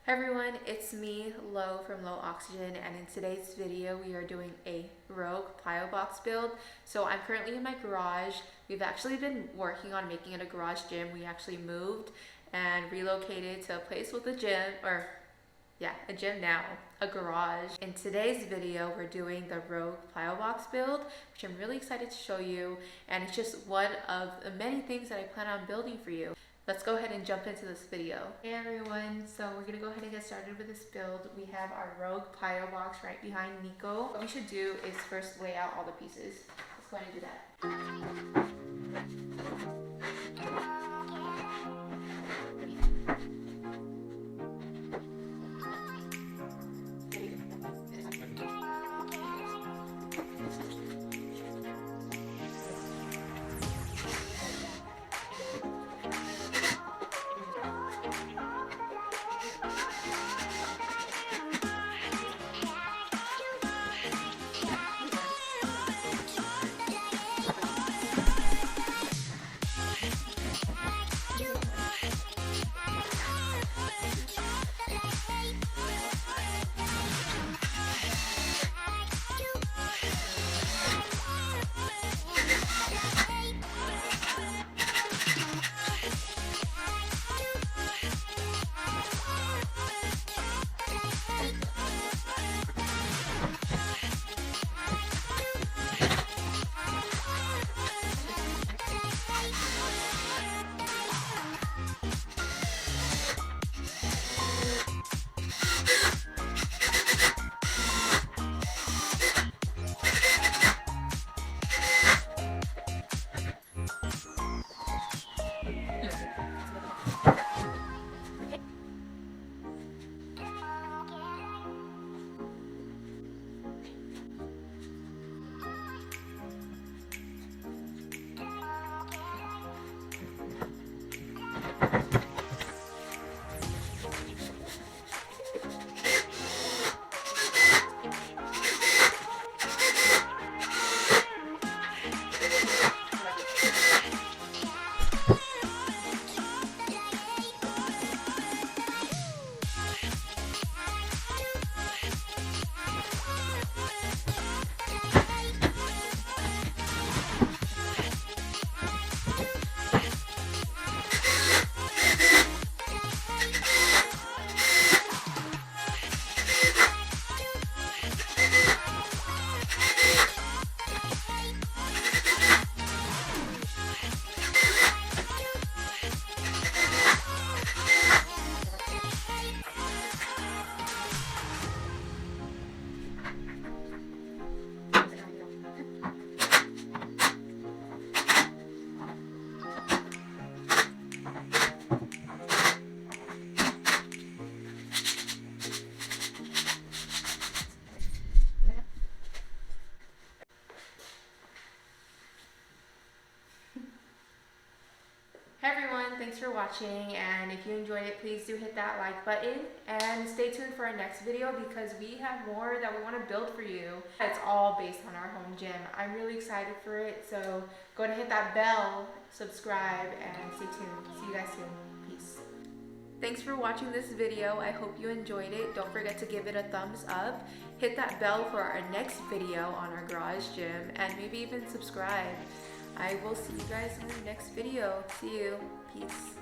Hey everyone, it's me, Lo from Low Oxygen, and in today's video we are doing a Rogue Plyobox build. So I'm currently in my garage. We've actually been working on making it a garage gym. We actually moved and relocated to a place with a gym, a gym now, a garage. In today's video we're doing the Rogue Plyobox build, which I'm really excited to show you, and it's just one of the many things that I plan on building for you. Let's go ahead and jump into this video. Hey everyone, so we're gonna go ahead and get started with this build. We have our Rogue Plyobox right behind Nico. What we should do is first lay out all the pieces. Let's go ahead and do that. Hey everyone, thanks for watching, and if you enjoyed it, please do hit that like button and stay tuned for our next video because we have more that we want to build for you. It's all based on our home gym. I'm really excited for it, so go ahead and hit that bell, subscribe, and stay tuned. See you guys soon. Peace. Thanks for watching this video. I hope you enjoyed it. Don't forget to give it a thumbs up. Hit that bell for our next video on our garage gym, and maybe even subscribe. I will see you guys in the next video. See you. Peace.